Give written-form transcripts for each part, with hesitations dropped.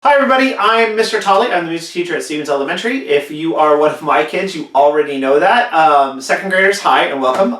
Hi everybody, I'm Mr. Tolley. I'm the music teacher at Stevens Elementary. If you are one of my kids, you already know that. Second graders, hi and welcome.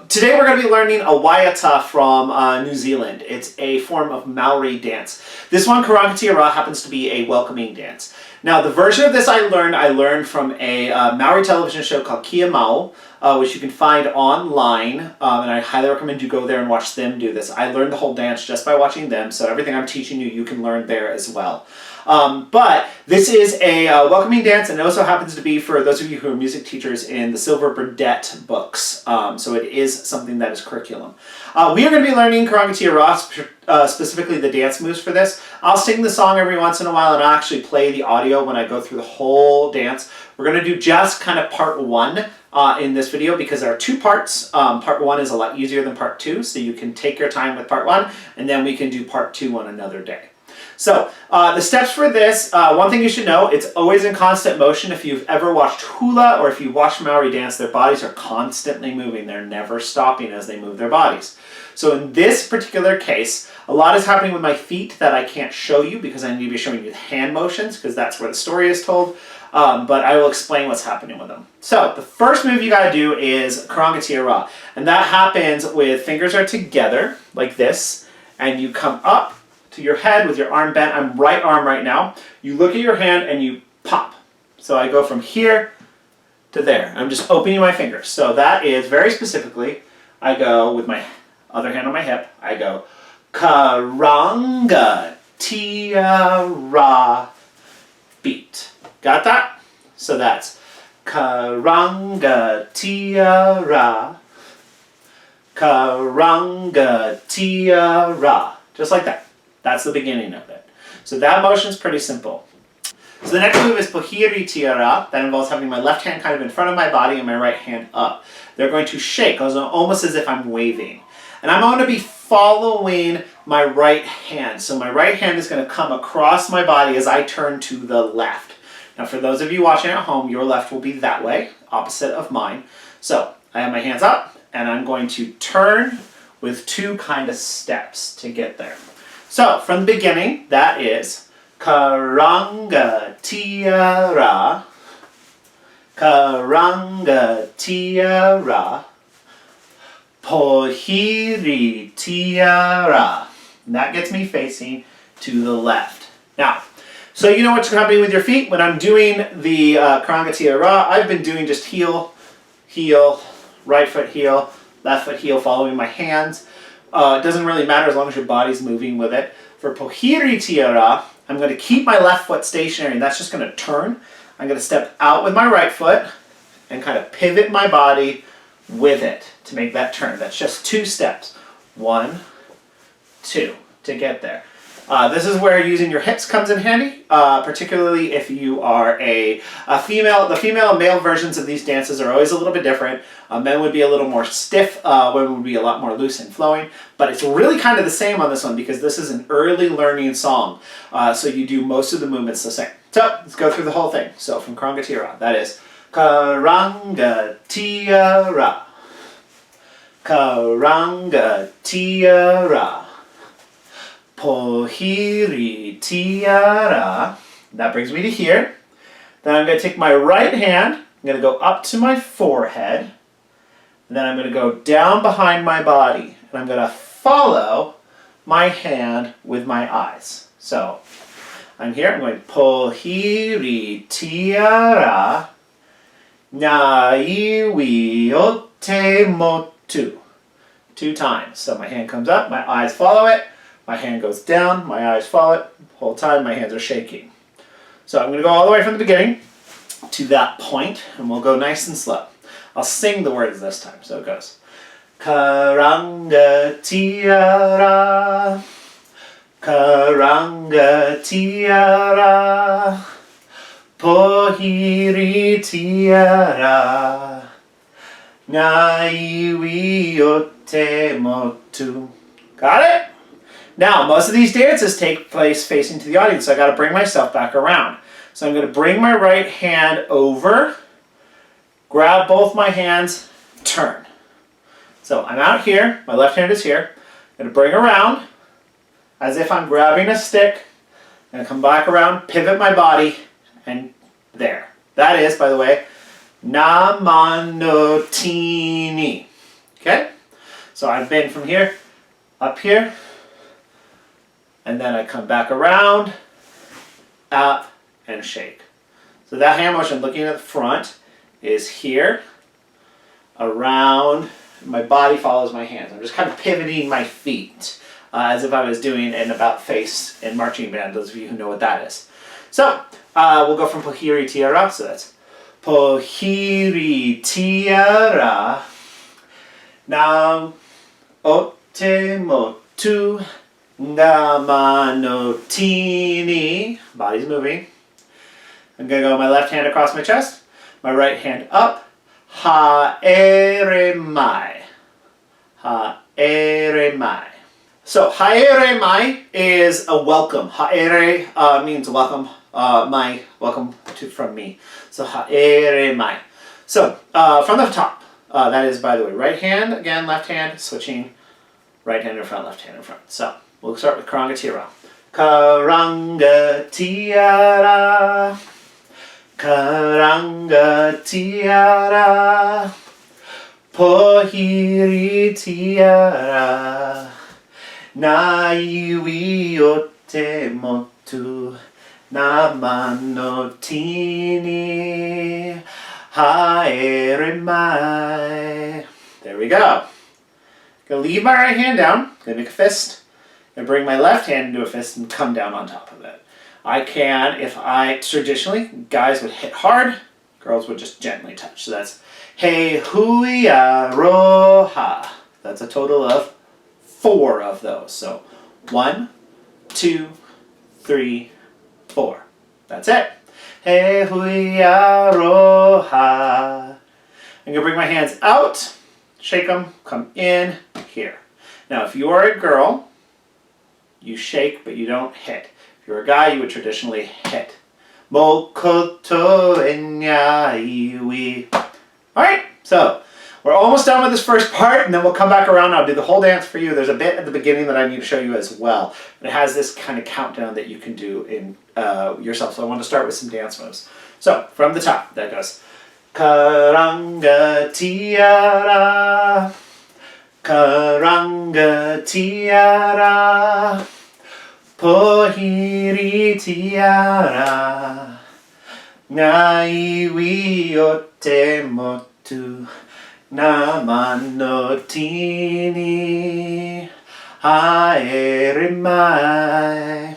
Today we're going to be learning a waiata from New Zealand. It's a form of Maori dance. This one, Karangatia Ra, happens to be a welcoming dance. Now the version of this I learned from a Maori television show called Kia Mau, which you can find online, and I highly recommend you go there and watch them do this. I learned the whole dance just by watching them, so everything I'm teaching you, you can learn there as well. But this is a welcoming dance, and it also happens to be for those of you who are music teachers in the Silver Burdette books. So it is something that is curriculum. We are going to be learning Karangatia Ra, specifically the dance moves for this. I'll sing the song every once in a while, and I'll actually play the audio when I go through the whole dance. We're going to do just kind of part one in this video because there are two parts. Part one is a lot easier than part two, so you can take your time with part one, and then we can do part two on another day. So, the steps for this, one thing you should know, it's always in constant motion. If you've ever watched hula or if you watch Maori dance, their bodies are constantly moving. They're never stopping as they move their bodies. So in this particular case, a lot is happening with my feet that I can't show you because I need to be showing you the hand motions because that's where the story is told. But I will explain what's happening with them. So the first move you gotta do is Karangatia Ra. And that happens with fingers are together like this, and you come up to your head with your arm bent. I'm right arm right now. You look at your hand and you pop. So I go from here to there. I'm just opening my fingers. So that is very specifically, I go with my other hand on my hip, I go Karangatia Ra beat. Got that? So that's Karangatia Ra, Karangatia Ra. Just like that. That's the beginning of it. So that motion is pretty simple. So the next move is Pohiri tiara. That involves having my left hand kind of in front of my body and my right hand up. They're going to shake, almost as if I'm waving. And I'm going to be following my right hand. So my right hand is going to come across my body as I turn to the left. Now for those of you watching at home, your left will be that way, opposite of mine. So I have my hands up, and I'm going to turn with two kind of steps to get there. So, from the beginning, that is Karangatia Ra, Karangatia Ra, Pohiri tiara. And that gets me facing to the left. Now, so you know what's happening with your feet? When I'm doing the Karangatia Ra, I've been doing just heel, heel, right foot heel, left foot heel, following my hands. It doesn't really matter as long as your body's moving with it. For Pohiri tiara, I'm going to keep my left foot stationary, and that's just going to turn. I'm going to step out with my right foot and kind of pivot my body with it to make that turn. That's just two steps. 1, 2 to get there. This is where using your hips comes in handy, particularly if you are a female. The female and male versions of these dances are always a little bit different. Men would be a little more stiff, women would be a lot more loose and flowing, but it's really kind of the same on this one because this is an early learning song, so you do most of the movements the same. So let's go through the whole thing. So from Karangatia Ra, that is Karangatia Ra, Karangatia Ra, Pohiri tiara. That brings me to here. Then I'm going to take my right hand, I'm going to go up to my forehead, and then I'm going to go down behind my body, and I'm going to follow my hand with my eyes. So I'm here, I'm going Pohiri tiara, na iwi o te motu. 2 times. So my hand comes up, my eyes follow it. My hand goes down, my eyes follow it. The whole time my hands are shaking. So I'm going to go all the way from the beginning to that point, and we'll go nice and slow. I'll sing the words this time. So it goes Karangatia Ra, Karangatia Ra, Pohiri tiara, na iwi o te motu. Got it? Now, most of these dances take place facing to the audience, so I got to bring myself back around. So I'm going to bring my right hand over, grab both my hands, turn. So I'm out here, my left hand is here. I'm going to bring around as if I'm grabbing a stick, And come back around, pivot my body, and there. That is, by the way, namanotini. Okay? So I've been from here, up here, and then I come back around, up, and shake. So that hand motion, looking at the front, is here, around, my body follows my hands. I'm just kind of pivoting my feet as if I was doing an about face in marching band, those of you who know what that is. So we'll go from Pohiri tiara, so that's Pohiri tiara, now ote motu namanotini, body's moving. I'm going to go my left hand across my chest, my right hand up, haere mai, haere mai. So haere mai is a welcome. Haere means welcome, mai, welcome from me. So haere mai. So from the top, that is, by the way, right hand, again, left hand, switching right hand in front, left hand in front. So we'll start with Karangatia Ra. Karangatia Ra, Karangatia Ra, Pohiri tiara, naiwi ote motu namanotini haere mai. There we go. Gonna leave my right hand down, gonna make a fist, gonna bring my left hand into a fist and come down on top of it. I can, if I, traditionally, guys would hit hard, girls would just gently touch. So that's He hui aroha. That's a total of 4 of those. So 1, 2, 3, 4. That's it. He hui aroha. I'm going to bring my hands out, shake them, come in, here. Now if you are a girl, you shake but you don't hit. If you're a guy, you would traditionally hit. Mokoto enyaiwi. Alright, so we're almost done with this first part, and then we'll come back around and I'll do the whole dance for you. There's a bit at the beginning that I need to show you as well. And it has this kind of countdown that you can do in yourself. So I want to start with some dance moves. So, from the top, that goes Karangatia Ra, Karangatia Ra, Pohiri tiara, naiwi ote motu namanotini haere mai.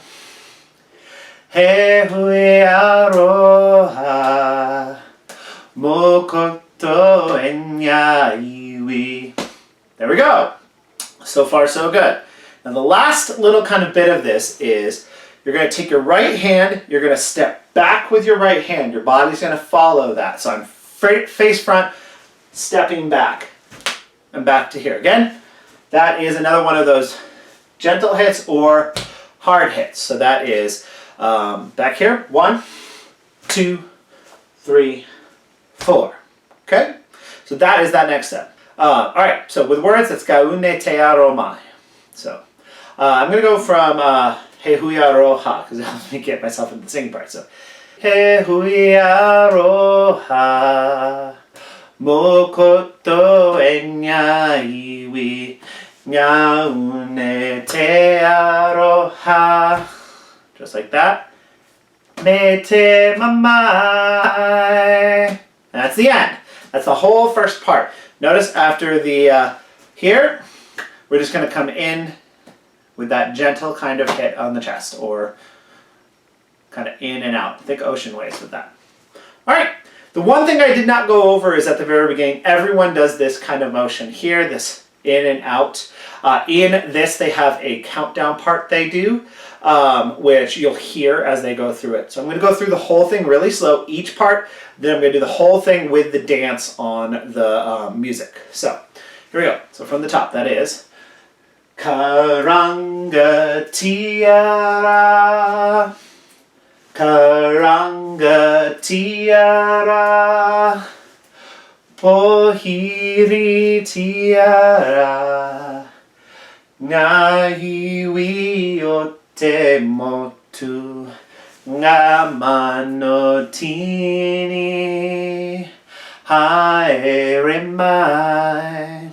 He hui aroha mokoto enyaiwi. There we go. So far, so good. Now the last little kind of bit of this is you're going to take your right hand, you're going to step back with your right hand. Your body's going to follow that. So I'm face front, stepping back, and back to here. Again, that is another one of those gentle hits or hard hits. So that is back here, 1, 2, 3, 4. Okay? So that is that next step. All right, so with words, it's gaune tiara mai. So I'm going to go from He hui aroha, because it helps me get myself into the singing part. So He hui aroha mokoto enyaiwi gaune te aroha. Just like that. Me te mamai. That's the end. That's the whole first part. Notice after the here, we're just going to come in with that gentle kind of hit on the chest, or kind of in and out. Think ocean waves with that. All right. The one thing I did not go over is at the very beginning, everyone does this kind of motion here, this in and out. In this, they have a countdown part they do, which you'll hear as they go through it. So I'm going to go through the whole thing really slow, each part, then I'm going to do the whole thing with the dance on the music. So here we go. So from the top, that is Karangatia Ra, Karangatia Ra, Pohiri tiara, naiwi ote motu tu ngā mano tini haere mai.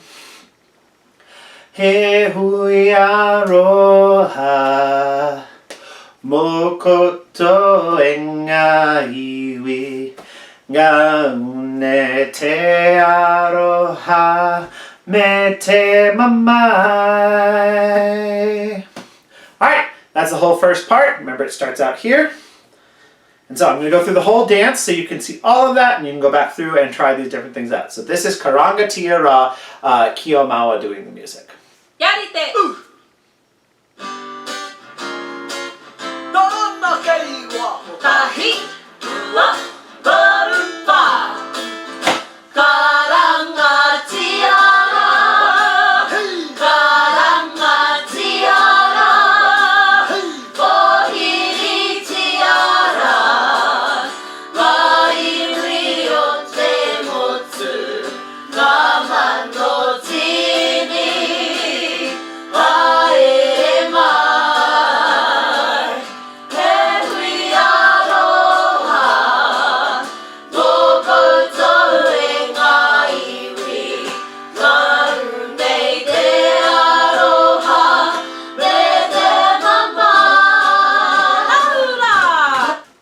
He hui aroha mo koto e ngā iwi ngā une te aroha me te mamai. Alright, that's the whole first part. Remember, it starts out here. And so I'm going to go through the whole dance so you can see all of that, and you can go back through and try these different things out. So this is Karangatia Ra, Kiyomawa doing the music. Yarite! Tahi, la, barupa. Karangatia Ra, Karangatia Ra, Pohiri tiara, Maori o te motu, Ramano tini, haere mai. He hui aroha, no koutou e ngā iwi, ngā une te aroha, me te mamai. Laura!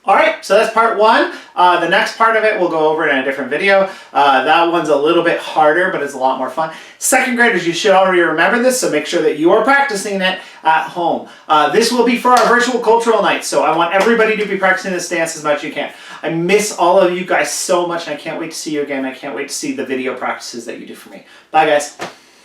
Alright, so that's part one. The next part of it we'll go over in a different video. That one's a little bit harder, but it's a lot more fun. Second graders, you should already remember this, so make sure that you are practicing it at home. This will be for our virtual cultural night, so I want everybody to be practicing this dance as much as you can. I miss all of you guys so much, and I can't wait to see you again. I can't wait to see the video practices that you do for me. Bye, guys.